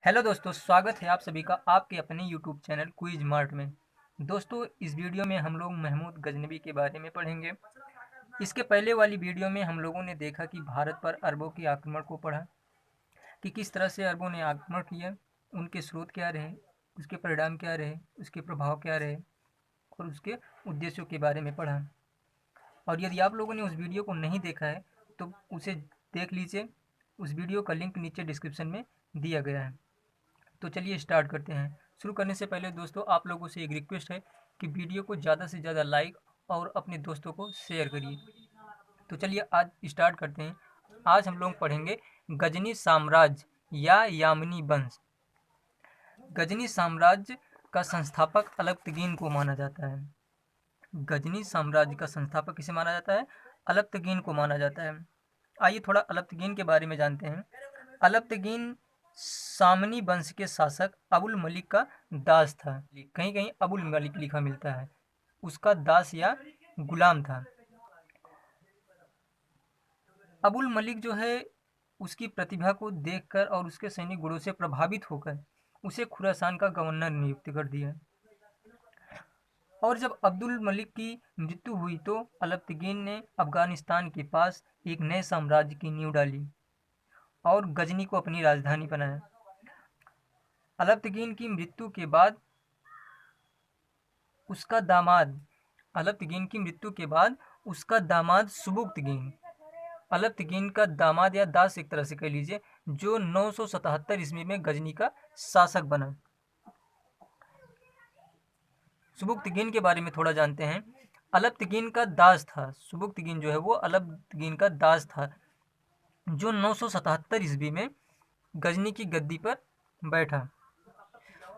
Hello दोस्तों, स्वागत है आप सभी का आपके अपने यूट्यूब चैनल क्विज मार्ट में। दोस्तों, इस वीडियो में हम लोग महमूद गजनबी के बारे में पढ़ेंगे। इसके पहले वाली वीडियो में हम लोगों ने देखा कि भारत पर अरबों के आक्रमण को पढ़ा कि किस तरह से अरबों ने आक्रमण किया, उनके स्रोत क्या रहे, उसके परिणाम क्या रहे, उसके प्रभाव क्या रहे और उसके उद्देश्यों के बारे में पढ़ा। और यदि आप लोगों ने उस वीडियो को नहीं देखा है तो उसे देख लीजिए। उस वीडियो का लिंक नीचे डिस्क्रिप्शन में दिया गया है। तो चलिए स्टार्ट करते हैं। शुरू करने से पहले दोस्तों, आप लोगों से एक रिक्वेस्ट है कि वीडियो को ज़्यादा से ज़्यादा लाइक और अपने दोस्तों को शेयर करिए। तो चलिए आज स्टार्ट करते हैं। आज हम लोग पढ़ेंगे गजनी साम्राज्य या यामिनी वंश। गजनी साम्राज्य का संस्थापक अलप्तगीन को माना जाता है। गजनी साम्राज्य का संस्थापक किसे माना जाता है? अलप्तगीन को माना जाता है। आइए थोड़ा अलप्तगीन के बारे में जानते हैं। अलप्तगीन सामनी वंश के शासक अबुल मलिक का दास था। कहीं कहीं अबुल मलिक लिखा मिलता है, उसका दास या गुलाम था। अबुल मलिक जो है, उसकी प्रतिभा को देखकर और उसके सैनिक गुणों से प्रभावित होकर उसे खुरासान का गवर्नर नियुक्त कर दिया। और जब अब्दुल मलिक की मृत्यु हुई तो अलप्तगीन ने अफगानिस्तान के पास एक नए साम्राज्य की नींव डाली और गजनी को अपनी राजधानी बनाया। अलप्तगीन की मृत्यु के बाद उसका दामाद अलप्तगीन की मृत्यु के बाद उसका दामाद सुबुक्तगीन, अलप्तगीन का दामाद या दास एक तरह से कह लीजिए, जो 977 ईस्वी में गजनी का शासक बना। सुबुक्तगीन के बारे में थोड़ा जानते हैं। अलप्तगीन का दास था, सुबुक्तगीन जो है वो अलप्तगीन का दास था, जो 977 ईस्वी में गजनी की गद्दी पर बैठा।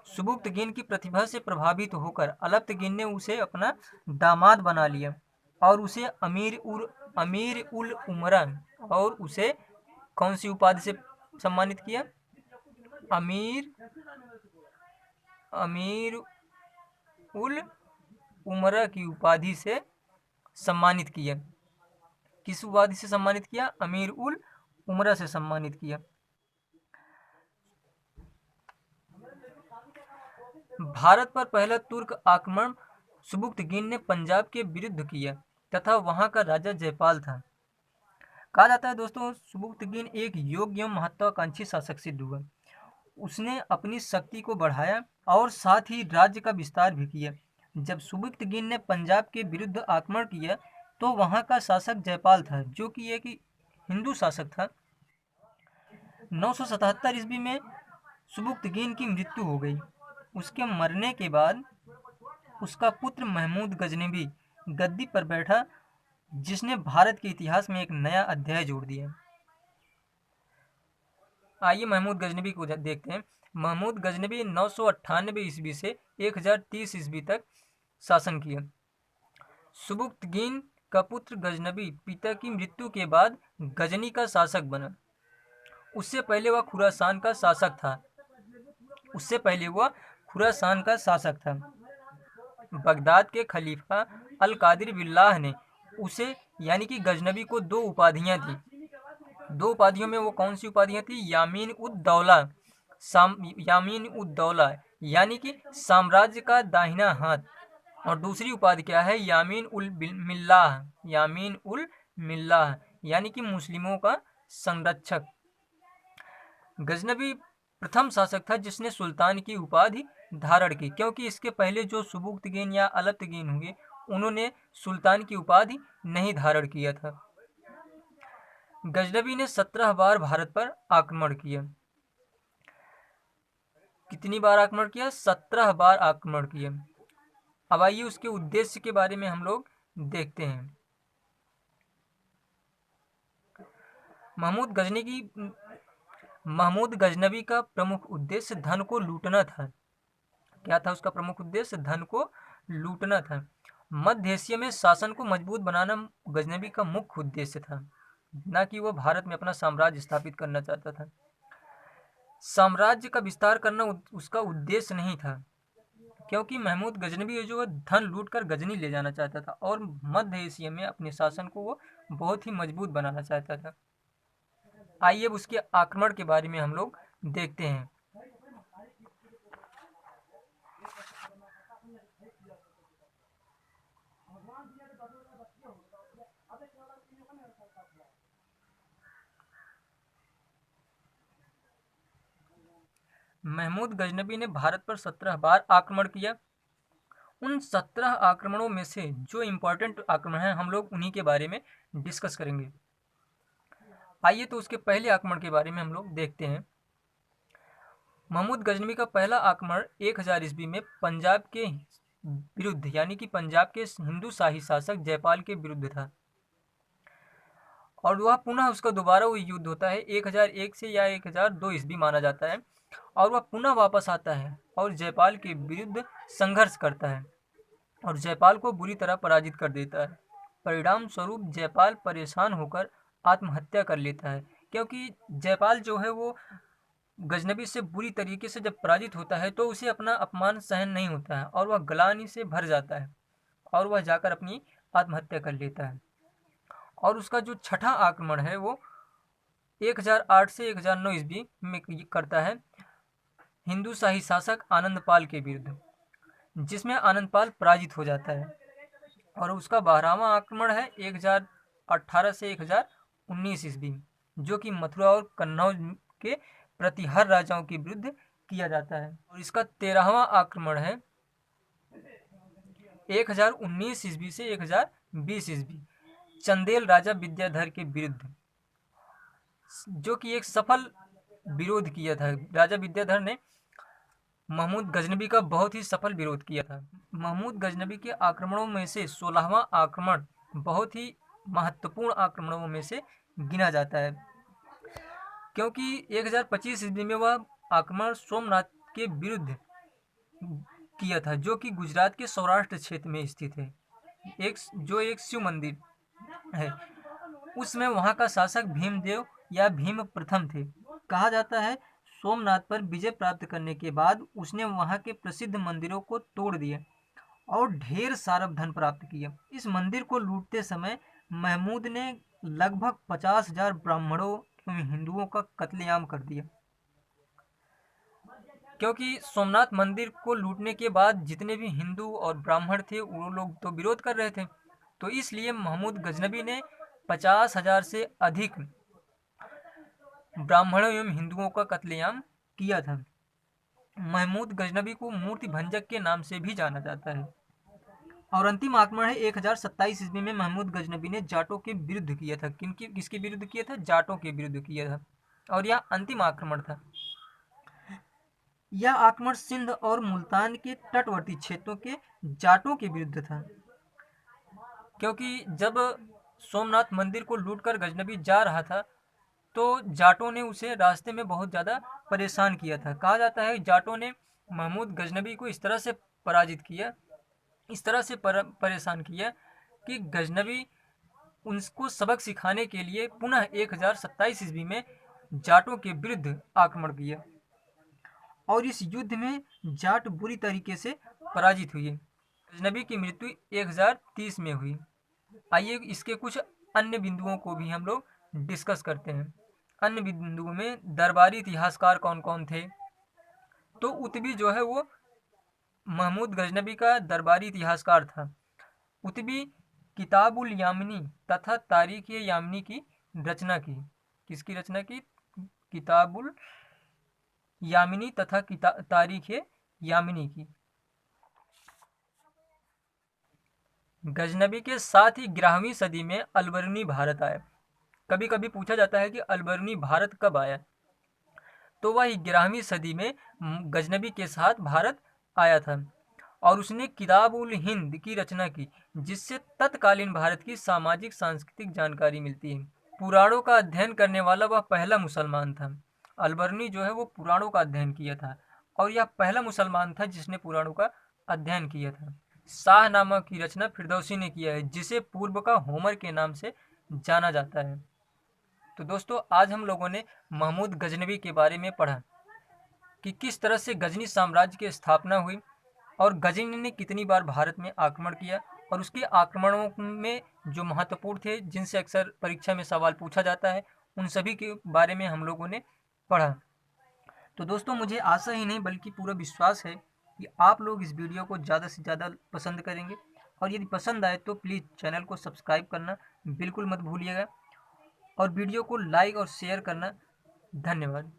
सुबुक्तगीन की प्रतिभा से प्रभावित होकर अलप्तगीन ने उसे अपना दामाद बना लिया और उसे अमीर उल उमरा और उसे कौन सी उपाधि से सम्मानित किया? अमीर अमीर उल उमरा की उपाधि से सम्मानित किया। किस उपाधि से सम्मानित किया? अमीर उल उमरा से सम्मानित किया। भारत पर पहला तुर्क आक्रमण सुबुक्तगीन ने पंजाब के विरुद्ध किया तथा वहां का राजा जयपाल था। कहा जाता है दोस्तों, सुबुक्तगीन एक योग्य एवं महत्वाकांक्षी शासक सिद्ध हुआ। उसने अपनी शक्ति को बढ़ाया और साथ ही राज्य का विस्तार भी किया। जब सुबुक्तगीन ने पंजाब के विरुद्ध आक्रमण किया तो वहां का शासक जयपाल था, जो कि एक हिंदू शासक था। 977 ईस्वी में सुबुक्तगीन की मृत्यु हो गई। उसके मरने के बाद उसका पुत्र महमूद गजनबी गद्दी पर बैठा, जिसने भारत के इतिहास में एक नया अध्याय जोड़ दिया। आइए महमूद गजनबी को देखते हैं। महमूद गजनबी 998 ईस्वी से 1030 ईस्वी तक शासन किया। सुबुक्तगीन का पुत्र गजनबी पिता की मृत्यु के बाद गजनी का शासक बना। उससे पहले वह खुरासान का शासक था। बगदाद के खलीफा अल कादिर बिल्लाह ने उसे यानी कि गजनबी को दो उपाधियां दी। दो उपाधियों में वो कौन सी उपाधियां थी? यामीन उद दौला यानी कि साम्राज्य का दाहिना हाथ, और दूसरी उपाधि क्या है? यामीन उल मिल्लाह यानी कि मुस्लिमों का संरक्षक। गजनबी प्रथम शासक था जिसने सुल्तान की उपाधि धारण की, क्योंकि इसके पहले जो सुबुक्तगीन या अलप्तगीन हुए, उन्होंने सुल्तान की उपाधि नहीं धारण किया था। गजनबी ने 17 बार भारत पर आक्रमण किया। कितनी बार आक्रमण किया? 17 बार आक्रमण किया। अब आइए उसके उद्देश्य के बारे में हम लोग देखते हैं। महमूद गजनबी का प्रमुख उद्देश्य धन को लूटना था। क्या था उसका प्रमुख उद्देश्य? धन को लूटना था। मध्य एशिया में शासन को मजबूत बनाना गजनबी का मुख्य उद्देश्य था, न कि वह भारत में अपना साम्राज्य स्थापित करना चाहता था। साम्राज्य का विस्तार करना उसका उद्देश्य नहीं था, क्योंकि महमूद गजनबी जो धन लूटकर गजनी ले जाना चाहता था और मध्य एशिया में अपने शासन को वो बहुत ही मजबूत बनाना चाहता था। आइए अब उसके आक्रमण के बारे में हम लोग देखते हैं। महमूद गजनबी ने भारत पर 17 बार आक्रमण किया। उन 17 आक्रमणों में से जो इम्पोर्टेंट आक्रमण हैं हम लोग उन्हीं के बारे में डिस्कस करेंगे। आइए तो उसके पहले आक्रमण के बारे में हम लोग देखते हैं। महमूद गजनबी का पहला आक्रमण 1000 ईस्वी में पंजाब के विरुद्ध यानी कि पंजाब के हिंदू शाही शासक जयपाल के विरुद्ध था, और वह पुनः उसका दोबारा वो युद्ध होता है 1001 से या 1002 ईस्वी माना जाता है, और वह पुनः वापस आता है और जयपाल के विरुद्ध संघर्ष करता है और जयपाल को बुरी तरह पराजित कर देता है। परिणाम स्वरूप जयपाल परेशान होकर आत्महत्या कर लेता है, क्योंकि जयपाल जो है वो गजनबी से बुरी तरीके से जब पराजित होता है तो उसे अपना अपमान सहन नहीं होता है और वह ग्लानि से भर जाता है और वह जाकर अपनी आत्महत्या कर लेता है। और उसका जो छठा आक्रमण है वो 1008 से 1009 ईस्वी में करता है हिंदू शाही शासक आनंदपाल के विरुद्ध, जिसमें आनंदपाल पराजित हो जाता है। और उसका 12वां आक्रमण है 1018 से 1019 ईस्वी, जो कि मथुरा और कन्नौज के प्रतिहार राजाओं के विरुद्ध किया जाता है। और इसका 13वां आक्रमण है 1019 ईस्वी से 1020 ईस्वी, चंदेल राजा विद्याधर के विरुद्ध, जो कि एक सफल विरोध किया था। राजा विद्याधर ने महमूद गजनबी का बहुत ही सफल विरोध किया था। महमूद गजनबी के आक्रमणों में से 16वां आक्रमण बहुत ही महत्वपूर्ण आक्रमणों में से गिना जाता है, क्योंकि 1025 ईस्वी में वह आक्रमण सोमनाथ के विरुद्ध किया था, जो कि गुजरात के सौराष्ट्र क्षेत्र में स्थित है, एक शिव मंदिर है। उसमें वहां का शासक भीमदेव या भीम प्रथम थे। कहा जाता है सोमनाथ पर विजय प्राप्त करने के बाद उसने वहां के प्रसिद्ध मंदिरों को तोड़ दिया और ढेर सारा धन प्राप्त किया। इस मंदिर को लूटते समय महमूद ने लगभग 50,000 ब्राह्मणों एवं हिंदुओं का कत्लेआम कर दिया, क्योंकि सोमनाथ मंदिर को लूटने के बाद जितने भी हिंदू और ब्राह्मण थे वो लोग तो विरोध कर रहे थे, तो इसलिए महमूद गजनबी ने 50,000 से अधिक ब्राह्मणों एवं हिंदुओं का कत्लेआम किया था। महमूद गजनबी को मूर्ति भंजक के नाम से भी जाना जाता है। और अंतिम आक्रमण है 1027 ईस्वी में महमूद गजनबी ने जाटों के विरुद्ध किया था। किसके विरुद्ध किया था? जाटों के विरुद्ध किया था, और यह अंतिम आक्रमण था। यह आक्रमण सिंध और मुल्तान के तटवर्ती क्षेत्रों के जाटों के विरुद्ध था, क्योंकि जब सोमनाथ मंदिर को लूटकर गजनबी जा रहा था तो जाटों ने उसे रास्ते में बहुत ज़्यादा परेशान किया था। कहा जाता है जाटों ने महमूद गजनबी को इस तरह से पराजित किया, इस तरह से परेशान किया कि गजनबी उनको सबक सिखाने के लिए पुनः 1027 ईस्वी में जाटों के विरुद्ध आक्रमण किया, और इस युद्ध में जाट बुरी तरीके से पराजित हुए। गजनबी की मृत्यु 1030 में हुई। आइए इसके कुछ अन्य बिंदुओं को भी हम लोग डिस्कस करते हैं। अन्य बिंदुओं में दरबारी इतिहासकार कौन कौन थे? तो उतबी जो है वो महमूद गजनबी का दरबारी इतिहासकार था। उतबी किताबुल यामिनी तथा तारीख यामिनी की रचना की। किसकी रचना की? किताबुल यामिनी तथा तारीख यामिनी की। गजनबी के साथ ही 11वीं सदी में अलबर्नी भारत आया। कभी कभी पूछा जाता है कि अलबर्नी भारत कब आया, तो वह 11वीं सदी में गजनबी के साथ भारत आया था, और उसने किताब उल हिंद की रचना की, जिससे तत्कालीन भारत की सामाजिक सांस्कृतिक जानकारी मिलती है। पुराणों का अध्ययन करने वाला वह पहला मुसलमान था। अलबर्नी जो है वो पुराणों का अध्ययन किया था, और यह पहला मुसलमान था जिसने पुराणों का अध्ययन किया था। शाहनामा की रचना फिरदौसी ने किया है, जिसे पूर्व का होमर के नाम से जाना जाता है। तो दोस्तों आज हम लोगों ने महमूद गजनबी के बारे में पढ़ा कि किस तरह से गजनी साम्राज्य की स्थापना हुई और गजनी ने कितनी बार भारत में आक्रमण किया, और उसके आक्रमणों में जो महत्वपूर्ण थे जिनसे अक्सर परीक्षा में सवाल पूछा जाता है, उन सभी के बारे में हम लोगों ने पढ़ा। तो दोस्तों मुझे आशा ही नहीं बल्कि पूरा विश्वास है कि आप लोग इस वीडियो को ज़्यादा से ज़्यादा पसंद करेंगे, और यदि पसंद आए तो प्लीज़ चैनल को सब्सक्राइब करना बिल्कुल मत भूलिएगा, और वीडियो को लाइक और शेयर करना। धन्यवाद।